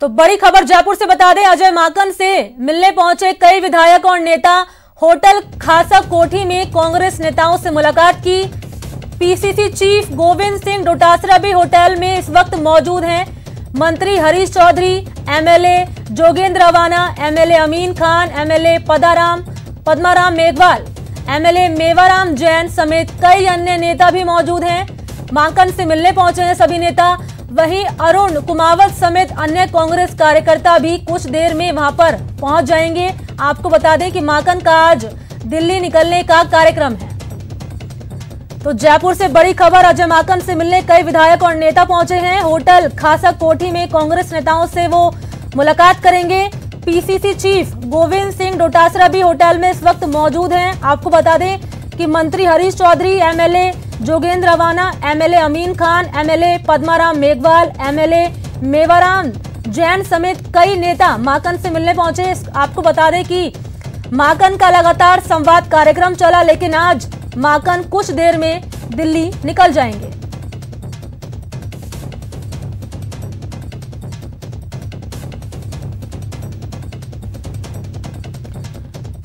तो बड़ी खबर जयपुर से बता दें, अजय माकन से मिलने पहुंचे कई विधायक और नेता। होटल खासा कोठी में कांग्रेस नेताओं से मुलाकात की। पीसीसी चीफ गोविंद सिंह डोटासरा भी होटल में इस वक्त मौजूद हैं। मंत्री हरीश चौधरी, एमएलए जोगेंद्र रवाना, एमएलए अमीन खान, एमएलए पद्माराम मेघवाल, एमएलए मेवाराम जैन समेत कई अन्य नेता भी मौजूद हैं। माकन से मिलने पहुंचे हैं सभी नेता। वहीं अरुण कुमावत समेत अन्य कांग्रेस कार्यकर्ता भी कुछ देर में वहां पर पहुंच जाएंगे। आपको बता दें कि माकन का आज दिल्ली निकलने का कार्यक्रम है। तो जयपुर से बड़ी खबर, अजय माकन से मिलने कई विधायक और नेता पहुंचे हैं। होटल खासा कोठी में कांग्रेस नेताओं से वो मुलाकात करेंगे। पीसीसी चीफ गोविंद सिंह डोटासरा भी होटल में इस वक्त मौजूद हैं। आपको बता दें कि मंत्री हरीश चौधरी, एमएलए जोगेंद्र रवाना, एमएलए अमीन खान, एमएलए पद्माराम मेघवाल, एमएलए मेवाराम जैन समेत कई नेता माकन से मिलने पहुंचे। आपको बता दें कि माकन का लगातार संवाद कार्यक्रम चला, लेकिन आज माकन कुछ देर में दिल्ली निकल जाएंगे।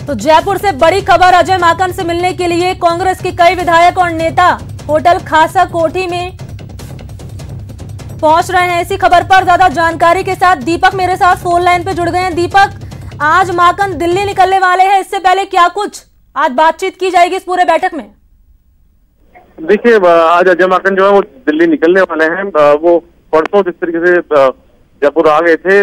तो जयपुर से बड़ी खबर, अजय माकन से मिलने के लिए कांग्रेस के कई विधायक और नेता होटल खासा कोठी में पहुंच रहे हैं। इसी खबर पर ज्यादा जानकारी के साथ दीपक मेरे साथ फोन लाइन पे जुड़ गए हैं। दीपक, आज माकन दिल्ली निकलने वाले हैं, इससे पहले क्या कुछ आज बातचीत की जाएगी इस पूरे बैठक में? देखिए, आज अजय माकन जो है वो दिल्ली निकलने वाले हैं। वो परसों जिस तरीके से जयपुर आ गए थे,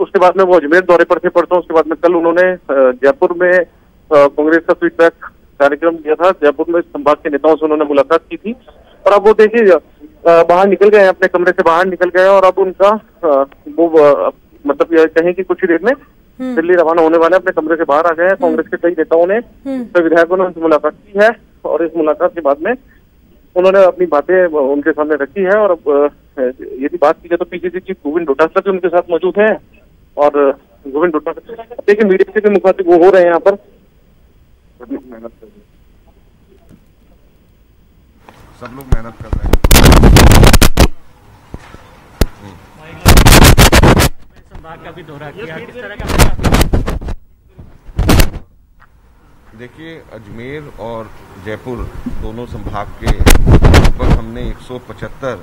उसके बाद में वो अजमेर दौरे पर थे परसों। उसके बाद में कल उन्होंने जयपुर में कांग्रेस का फीडबैक कार्यक्रम दिया था। जयपुर में संभाग के नेताओं से उन्होंने मुलाकात की थी और अब वो देखिए बाहर निकल गए, अपने कमरे से बाहर निकल गए और अब उनका वो मतलब ये कहें कि कुछ ही देर में दिल्ली रवाना होने वाले, अपने कमरे से बाहर आ गए हैं। कांग्रेस के कई नेताओं ने, कई विधायकों ने उनसे मुलाकात की है और इस मुलाकात के बाद में उन्होंने अपनी बातें उनके सामने रखी है। और यदि बात की जाए तो पीसीसी चीफ गोविंद डोटासरा भी उनके साथ मौजूद हैं और गोविंद डोटासरा देखिए मीडिया से भी मुखातिब वो हो रहे हैं यहाँ पर। सब लोग मेहनत कर रहे हैं। संभाग का भी दौरा किया, किस तरह का? देखिए, अजमेर और जयपुर दोनों संभाग के लगभग हमने 175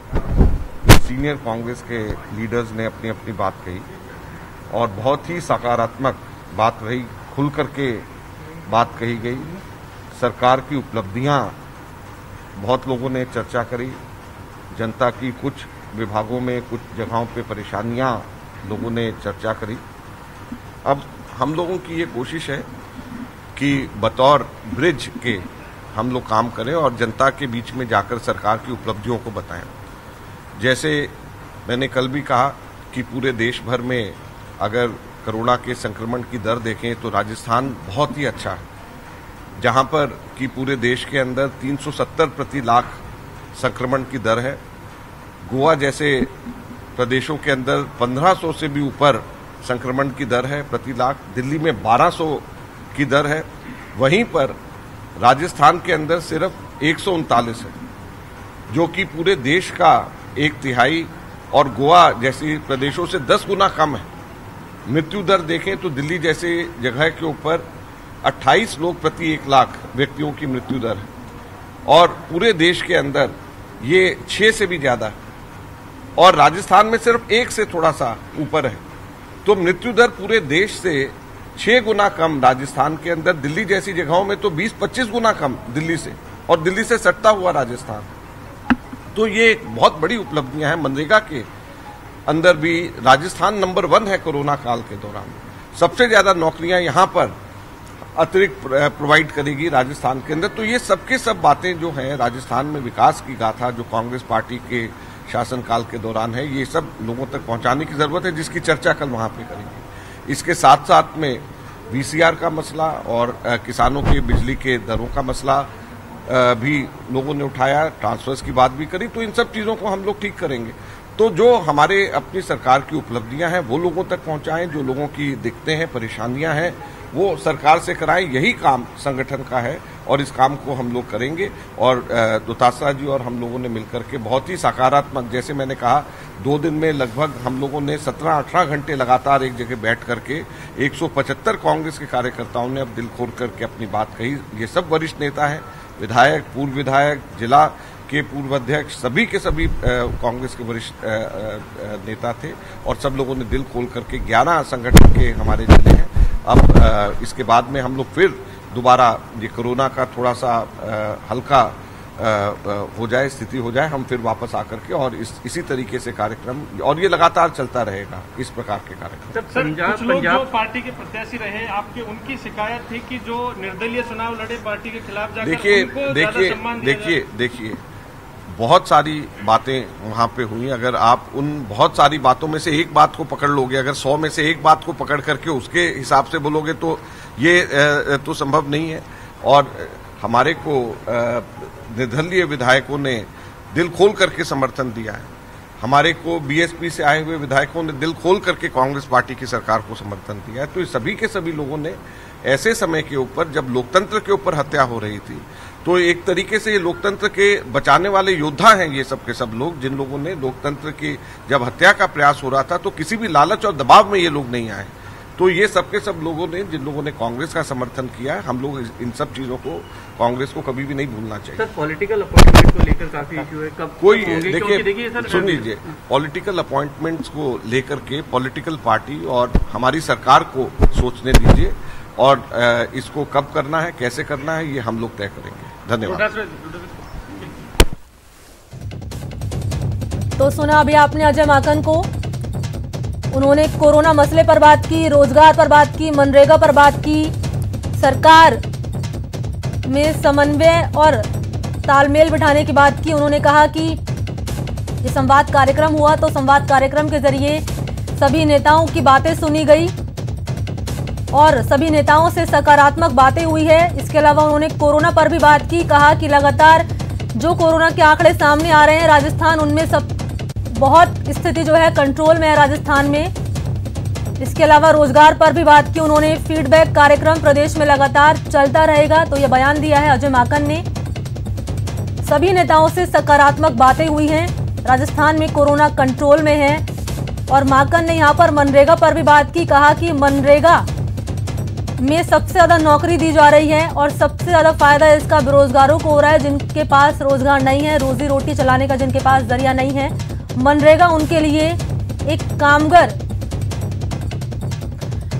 सीनियर कांग्रेस के लीडर्स ने अपनी अपनी बात कही और बहुत ही सकारात्मक बात रही, खुल करके बात कही गई। सरकार की उपलब्धियां बहुत लोगों ने चर्चा करी, जनता की कुछ विभागों में कुछ जगहों पे परेशानियां लोगों ने चर्चा करी। अब हम लोगों की ये कोशिश है कि बतौर ब्रिज के हम लोग काम करें और जनता के बीच में जाकर सरकार की उपलब्धियों को बताएं। जैसे मैंने कल भी कहा कि पूरे देश भर में अगर कोरोना के संक्रमण की दर देखें तो राजस्थान बहुत ही अच्छा है, जहां पर कि पूरे देश के अंदर 370 प्रति लाख संक्रमण की दर है। गोवा जैसे प्रदेशों के अंदर 1500 से भी ऊपर संक्रमण की दर है प्रति लाख। दिल्ली में 1200 की दर है। वहीं पर राजस्थान के अंदर सिर्फ 139 है, जो कि पूरे देश का 1/3 और गोवा जैसी प्रदेशों से 10 गुना कम है। मृत्यु दर देखें तो दिल्ली जैसे जगह के ऊपर 28 लोग प्रति 1 लाख व्यक्तियों की मृत्यु दर है और पूरे देश के अंदर ये 6 से भी ज्यादा है और राजस्थान में सिर्फ 1 से थोड़ा सा ऊपर है। तो मृत्यु दर पूरे देश से 6 गुना कम राजस्थान के अंदर, दिल्ली जैसी जगहों में तो 20-25 गुना कम दिल्ली से, और दिल्ली से सटता हुआ राजस्थान। तो ये एक बहुत बड़ी उपलब्धियां हैं। मनरेगा के अंदर भी राजस्थान नंबर 1 है कोरोना काल के दौरान। सबसे ज्यादा नौकरियां यहां पर अतिरिक्त प्रोवाइड करेगी राजस्थान के अंदर। तो ये सबके सब बातें जो हैं राजस्थान में विकास की गाथा जो कांग्रेस पार्टी के शासनकाल के दौरान है, ये सब लोगों तक पहुंचाने की जरूरत है, जिसकी चर्चा कल वहां पे करेंगे। इसके साथ साथ में वीसीआर का मसला और किसानों के बिजली के दरों का मसला भी लोगों ने उठाया, ट्रांसफर्स की बात भी करी। तो इन सब चीजों को हम लोग ठीक करेंगे। तो जो हमारे अपनी सरकार की उपलब्धियां हैं वो लोगों तक पहुंचाएं, जो लोगों की दिक्कतें हैं, परेशानियां हैं, वो सरकार से कराएं। यही काम संगठन का है और इस काम को हम लोग करेंगे। और दुतासरा जी और हम लोगों ने मिलकर के बहुत ही सकारात्मक, जैसे मैंने कहा 2 दिन में लगभग हम लोगों ने 17-18 घंटे लगातार एक जगह बैठ करके 175 कांग्रेस के कार्यकर्ताओं ने अब दिल खोल करके अपनी बात कही। ये सब वरिष्ठ नेता हैं, विधायक, पूर्व विधायक, जिला के पूर्व अध्यक्ष, सभी के सभी कांग्रेस के वरिष्ठ नेता थे और सब लोगों ने दिल खोल करके 11 संगठन के हमारे जिले हैं। अब इसके बाद में हम लोग फिर दोबारा ये कोरोना का थोड़ा सा हल्का हो जाए, स्थिति हो जाए, हम फिर वापस आकर के और इसी तरीके से कार्यक्रम, और ये लगातार चलता रहेगा इस प्रकार के कार्यक्रम। कुछ लोग जो पार्टी के प्रत्याशी रहे आपके, उनकी शिकायत थी कि जो निर्दलीय चुनाव लड़े पार्टी के खिलाफ जाकर देखिए बहुत सारी बातें वहां पे हुई। अगर आप उन बहुत सारी बातों में से एक बात को पकड़ लोगे, अगर 100 में से एक बात को पकड़ करके उसके हिसाब से बोलोगे तो ये तो संभव नहीं है। और हमारे को निर्दलीय विधायकों ने दिल खोल करके समर्थन दिया है, हमारे को बीएसपी से आए हुए विधायकों ने दिल खोल करके कांग्रेस पार्टी की सरकार को समर्थन दिया है। तो सभी के सभी लोगों ने ऐसे समय के ऊपर, जब लोकतंत्र के ऊपर हत्या हो रही थी, तो एक तरीके से ये लोकतंत्र के बचाने वाले योद्धा हैं ये सब के सब लोग, जिन लोगों ने लोकतंत्र की जब हत्या का प्रयास हो रहा था तो किसी भी लालच और दबाव में ये लोग नहीं आए। तो ये सब के सब लोगों ने, जिन लोगों ने कांग्रेस का समर्थन किया है, हम लोग इन सब चीजों को, कांग्रेस को कभी भी नहीं भूलना चाहिए। सर, पॉलिटिकल अपॉइंटमेंट को लेकर काफी इशू है, कब कोई देखिए सुन लीजिए, पॉलिटिकल अपॉइंटमेंट्स को लेकर के पॉलिटिकल पार्टी और हमारी सरकार को सोचने दीजिए, और इसको कब करना है, कैसे करना है, ये हम लोग तय करेंगे। धन्यवाद। तो सुना अभी आपने अजय माकन को, उन्होंने कोरोना मसले पर बात की, रोजगार पर बात की, मनरेगा पर बात की, सरकार में समन्वय और तालमेल बिठाने की बात की। उन्होंने कहा कि ये संवाद कार्यक्रम हुआ तो संवाद कार्यक्रम के जरिए सभी नेताओं की बातें सुनी गई और सभी नेताओं से सकारात्मक बातें हुई है। इसके अलावा उन्होंने कोरोना पर भी बात की, कहा कि लगातार जो कोरोना के आंकड़े सामने आ रहे हैं राजस्थान, उनमें सब बहुत स्थिति जो है कंट्रोल में है राजस्थान में। इसके अलावा रोजगार पर भी बात की उन्होंने, फीडबैक कार्यक्रम प्रदेश में लगातार चलता रहेगा, तो यह बयान दिया है अजय माकन ने। सभी नेताओं से सकारात्मक बातें हुई हैं, राजस्थान में कोरोना कंट्रोल में है। और माकन ने यहां पर मनरेगा पर भी बात की, कहा कि मनरेगा में सबसे ज्यादा नौकरी दी जा रही है और सबसे ज्यादा फायदा इसका बेरोजगारों को हो रहा है, जिनके पास रोजगार नहीं है, रोजी रोटी चलाने का जिनके पास जरिया नहीं है, मनरेगा उनके लिए एक कामगार।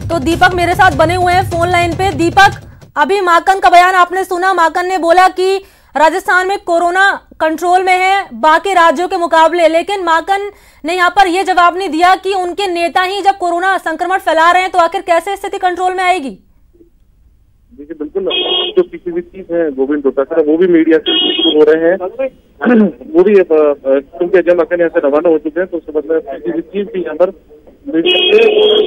तो दीपक मेरे साथ बने हुए हैं फोन लाइन पे। दीपक, अभी माकन का बयान आपने सुना, माकन ने बोला कि राजस्थान में कोरोना कंट्रोल में है बाकी राज्यों के मुकाबले, लेकिन माकन ने यहां पर यह जवाब नहीं दिया कि उनके नेता ही जब कोरोना संक्रमण फैला रहे हैं तो आखिर कैसे स्थिति कंट्रोल में आएगी। देखिए बिल्कुल, जो पीसीसी चीफ है गोविंद डोटासरा, वो भी मीडिया से शुरू हो रहे हैं। वो भी क्योंकि अजय माकन यहाँ से रवाना हो चुके हैं, तो उसके बाद पीसीसी चीफ भी यहाँ पर मीडिया से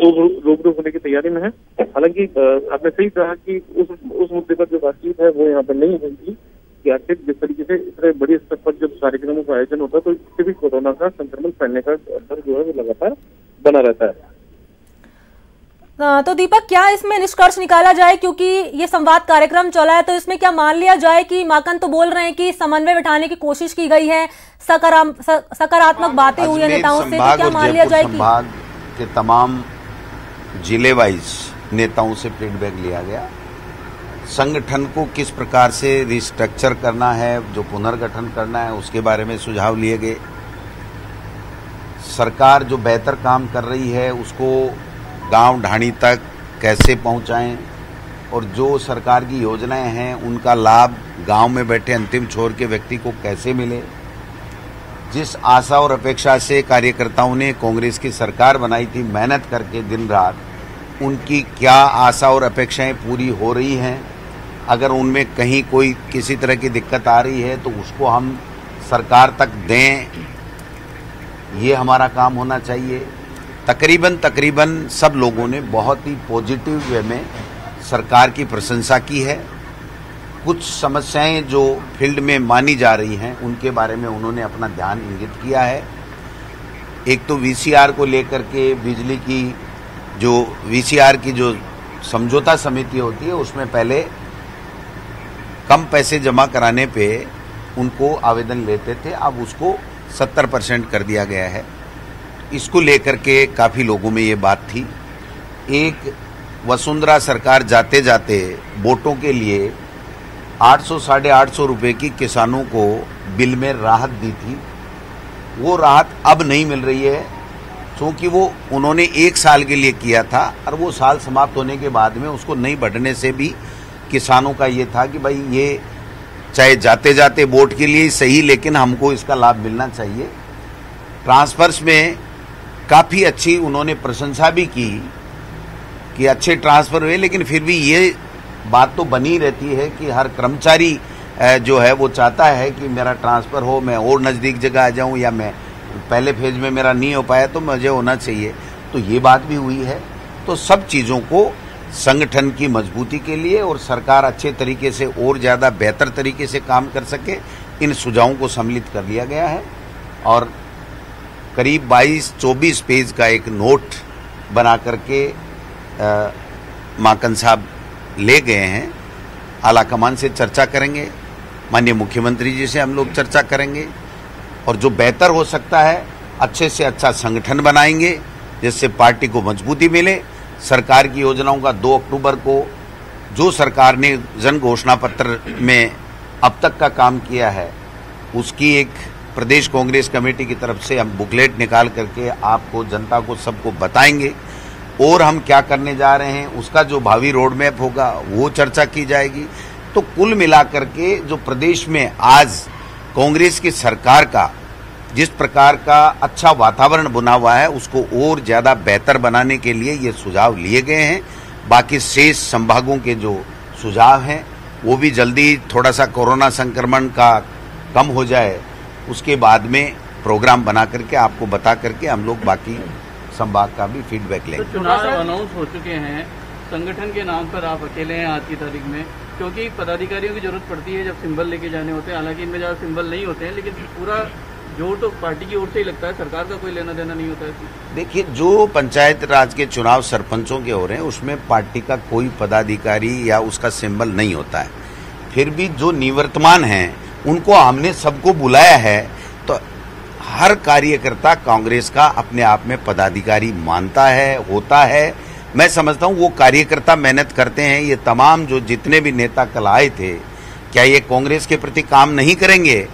रूबरू होने की तैयारी में है। हालांकि आपने सही कहा कि उस मुद्दे पर जो बातचीत है वो यहाँ पर नहीं होगी कि आखिर जिस तरीके से इतने बड़ी स्तर पर जब कार्यक्रमों का आयोजन होता है तो इससे भी कोरोना का संक्रमण फैलने का डर जो है वो लगातार बना रहता है। तो दीपक, क्या इसमें निष्कर्ष निकाला जाए, क्योंकि ये संवाद कार्यक्रम चला है, तो इसमें क्या मान लिया जाए कि माकन तो बोल रहे हैं कि समन्वय बिठाने की कोशिश की गई है, सकारात्मक बातें हुई है नेताओं से, तो क्या मान लिया जाए कि संभाग के तमाम जिले वाइज नेताओं से फीडबैक लिया गया, संगठन को किस प्रकार से रिस्ट्रक्चर करना है, जो पुनर्गठन करना है, उसके बारे में सुझाव लिए गए। सरकार जो बेहतर काम कर रही है उसको गांव ढाणी तक कैसे पहुंचाएं और जो सरकार की योजनाएं हैं उनका लाभ गांव में बैठे अंतिम छोर के व्यक्ति को कैसे मिले। जिस आशा और अपेक्षा से कार्यकर्ताओं ने कांग्रेस की सरकार बनाई थी मेहनत करके दिन रात, उनकी क्या आशा और अपेक्षाएं पूरी हो रही हैं। अगर उनमें कहीं कोई किसी तरह की दिक्कत आ रही है तो उसको हम सरकार तक दें, ये हमारा काम होना चाहिए। तकरीबन सब लोगों ने बहुत ही पॉजिटिव वे में सरकार की प्रशंसा की है। कुछ समस्याएं जो फील्ड में मानी जा रही हैं उनके बारे में उन्होंने अपना ध्यान इंगित किया है। एक तो वीसीआर को लेकर के बिजली की जो वीसीआर की जो समझौता समिति होती है उसमें पहले कम पैसे जमा कराने पे उनको आवेदन लेते थे, अब उसको 70% कर दिया गया है। इसको लेकर के काफ़ी लोगों में ये बात थी। एक वसुंधरा सरकार जाते जाते वोटों के लिए 800 साढ़े 800 रुपये की किसानों को बिल में राहत दी थी। वो राहत अब नहीं मिल रही है, क्योंकि वो उन्होंने 1 साल के लिए किया था और वो साल समाप्त होने के बाद में उसको नहीं बढ़ने से भी किसानों का ये था कि भाई ये चाहे जाते जाते वोट के लिए सही, लेकिन हमको इसका लाभ मिलना चाहिए। ट्रांसफर्स में काफ़ी अच्छी उन्होंने प्रशंसा भी की कि अच्छे ट्रांसफर हुए, लेकिन फिर भी ये बात तो बनी रहती है कि हर कर्मचारी जो है वो चाहता है कि मेरा ट्रांसफ़र हो, मैं और नज़दीक जगह आ जाऊं, या मैं पहले फेज में मेरा नहीं हो पाया तो मुझे होना चाहिए। तो ये बात भी हुई है। तो सब चीज़ों को संगठन की मजबूती के लिए और सरकार अच्छे तरीके से और ज़्यादा बेहतर तरीके से काम कर सके, इन सुझावों को सम्मिलित कर लिया गया है और करीब 22-24 पेज का एक नोट बना करके माकन साहब ले गए हैं। आला कमान से चर्चा करेंगे, माननीय मुख्यमंत्री जी से हम लोग चर्चा करेंगे और जो बेहतर हो सकता है अच्छे से अच्छा संगठन बनाएंगे जिससे पार्टी को मजबूती मिले। सरकार की योजनाओं का 2 अक्टूबर को जो सरकार ने जन घोषणा पत्र में अब तक का काम किया है उसकी एक प्रदेश कांग्रेस कमेटी की तरफ से हम बुकलेट निकाल करके आपको, जनता को, सबको बताएंगे और हम क्या करने जा रहे हैं उसका जो भावी रोड मैप होगा वो चर्चा की जाएगी। तो कुल मिलाकर के जो प्रदेश में आज कांग्रेस की सरकार का जिस प्रकार का अच्छा वातावरण बना हुआ है उसको और ज़्यादा बेहतर बनाने के लिए ये सुझाव लिए गए हैं। बाकी शेष संभागों के जो सुझाव हैं वो भी जल्दी, थोड़ा सा कोरोना संक्रमण का कम हो जाए उसके बाद में प्रोग्राम बना करके आपको बता करके हम लोग बाकी संभाग का भी फीडबैक लेंगे। तो चुनाव अनाउंस हो चुके हैं, संगठन के नाम पर आप अकेले हैं आज की तारीख में, क्योंकि पदाधिकारियों की जरूरत पड़ती है जब सिंबल लेके जाने होते हैं। हालांकि इनमें ज़्यादा सिंबल नहीं होते हैं, लेकिन पूरा जोर तो पार्टी की ओर से ही लगता है, सरकार का कोई लेना देना नहीं होता है। देखिए, जो पंचायत राज के चुनाव सरपंचों के हो रहे हैं उसमें पार्टी का कोई पदाधिकारी या उसका सिंबल नहीं होता है। फिर भी जो निवर्तमान हैं उनको हमने सबको बुलाया है, तो हर कार्यकर्ता कांग्रेस का अपने आप में पदाधिकारी मानता है, होता है। मैं समझता हूँ वो कार्यकर्ता मेहनत करते हैं। ये तमाम जो जितने भी नेता कल आए थे, क्या ये कांग्रेस के प्रति काम नहीं करेंगे?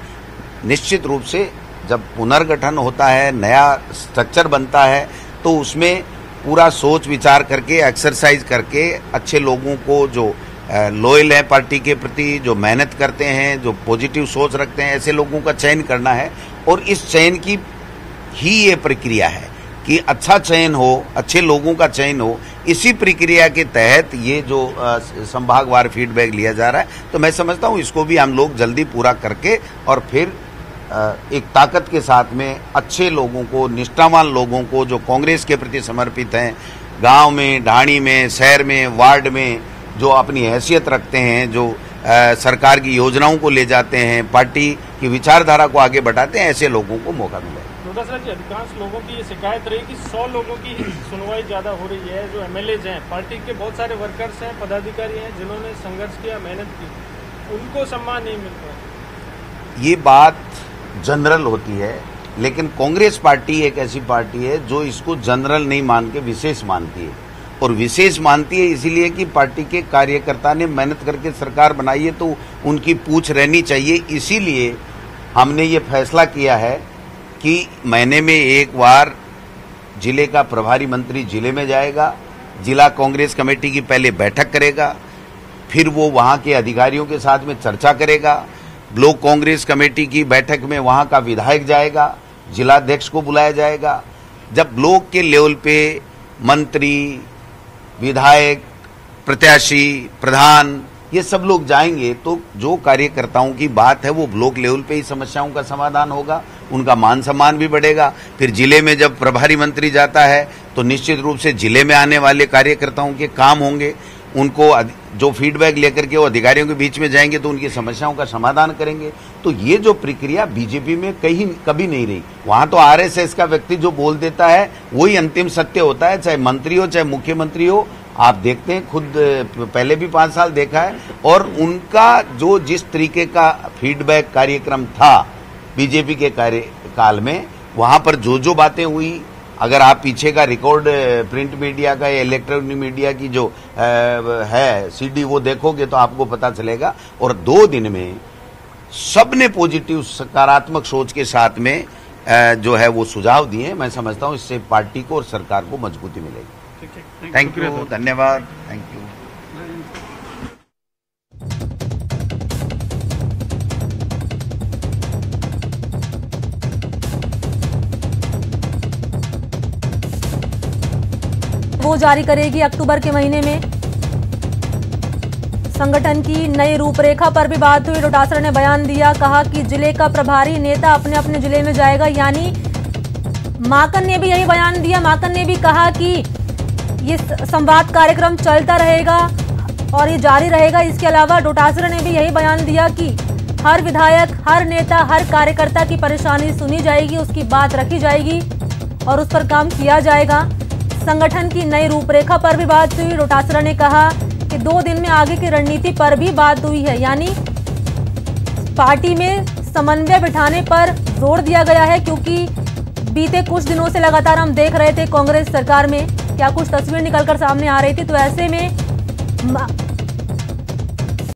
निश्चित रूप से जब पुनर्गठन होता है, नया स्ट्रक्चर बनता है, तो उसमें पूरा सोच विचार करके, एक्सरसाइज करके अच्छे लोगों को जो लॉयल है पार्टी के प्रति, जो मेहनत करते हैं, जो पॉजिटिव सोच रखते हैं, ऐसे लोगों का चयन करना है। और इस चयन की ही ये प्रक्रिया है कि अच्छा चयन हो, अच्छे लोगों का चयन हो। इसी प्रक्रिया के तहत ये जो संभागवार फीडबैक लिया जा रहा है, तो मैं समझता हूँ इसको भी हम लोग जल्दी पूरा करके और फिर एक ताकत के साथ में अच्छे लोगों को, निष्ठावान लोगों को जो कांग्रेस के प्रति समर्पित हैं, गांव में, ढाणी में, शहर में, वार्ड में जो अपनी हैसियत रखते हैं, जो सरकार की योजनाओं को ले जाते हैं, पार्टी की विचारधारा को आगे बढ़ाते हैं, ऐसे लोगों को मौका मिले। अधिकांश लोगों की ये शिकायत रही कि 100 लोगों की सुनवाई ज्यादा हो रही है। जो एमएलएज हैं, पार्टी के बहुत सारे वर्कर्स हैं, पदाधिकारी हैं जिन्होंने संघर्ष किया, मेहनत की, उनको सम्मान नहीं मिल रहा। ये बात जनरल होती है, लेकिन कांग्रेस पार्टी एक ऐसी पार्टी है जो इसको जनरल नहीं मान के विशेष मानती है। और विशेष मानती है इसीलिए कि पार्टी के कार्यकर्ता ने मेहनत करके सरकार बनाई है, तो उनकी पूछ रहनी चाहिए। इसीलिए हमने ये फैसला किया है कि महीने में एक बार जिले का प्रभारी मंत्री जिले में जाएगा, जिला कांग्रेस कमेटी की पहले बैठक करेगा, फिर वो वहाँ के अधिकारियों के साथ में चर्चा करेगा। ब्लॉक कांग्रेस कमेटी की बैठक में वहाँ का विधायक जाएगा, जिलाध्यक्ष को बुलाया जाएगा। जब ब्लॉक के लेवल पे मंत्री, विधायक, प्रत्याशी, प्रधान, ये सब लोग जाएंगे तो जो कार्यकर्ताओं की बात है वो ब्लॉक लेवल पे ही समस्याओं का समाधान होगा, उनका मान सम्मान भी बढ़ेगा। फिर जिले में जब प्रभारी मंत्री जाता है तो निश्चित रूप से जिले में आने वाले कार्यकर्ताओं के काम होंगे, उनको जो फीडबैक लेकर के वो अधिकारियों के बीच में जाएंगे तो उनकी समस्याओं का समाधान करेंगे। तो ये जो प्रक्रिया बीजेपी में कहीं कभी नहीं रही। वहां तो आरएसएस का व्यक्ति जो बोल देता है वही अंतिम सत्य होता है, चाहे मंत्री हो, चाहे मुख्यमंत्री हो, आप देखते हैं, खुद पहले भी 5 साल देखा है। और उनका जो जिस तरीके का फीडबैक कार्यक्रम था बीजेपी के कार्यकाल में, वहां पर जो जो बातें हुई, अगर आप पीछे का रिकॉर्ड प्रिंट मीडिया का या इलेक्ट्रॉनिक मीडिया की जो है सीडी वो देखोगे तो आपको पता चलेगा। और 2 दिन में सबने पॉजिटिव सकारात्मक सोच के साथ में जो है वो सुझाव दिए। मैं समझता हूं इससे पार्टी को और सरकार को मजबूती मिलेगी। थैंक यू, धन्यवाद, थैंक यू। वो जारी करेगी अक्टूबर के महीने में। संगठन की नई रूपरेखा पर भी बात हुई। डोटासरा ने बयान दिया, कहा कि जिले का प्रभारी नेता अपने अपने जिले में जाएगा। यानी माकन ने भी यही बयान दिया। माकन ने भी कहा कि ये संवाद कार्यक्रम चलता रहेगा और ये जारी रहेगा। इसके अलावा डोटासरा ने भी यही बयान दिया कि हर विधायक, हर नेता, हर कार्यकर्ता की परेशानी सुनी जाएगी, उसकी बात रखी जाएगी और उस पर काम किया जाएगा। संगठन की नई रूपरेखा पर भी बात हुई। डोटासरा ने कहा कि 2 दिन में आगे की रणनीति पर भी बात हुई है। यानी पार्टी में समन्वय बिठाने पर जोर दिया गया है, क्योंकि बीते कुछ दिनों से लगातार हम देख रहे थे कांग्रेस सरकार में क्या कुछ तस्वीर निकलकर सामने आ रही थी। तो ऐसे में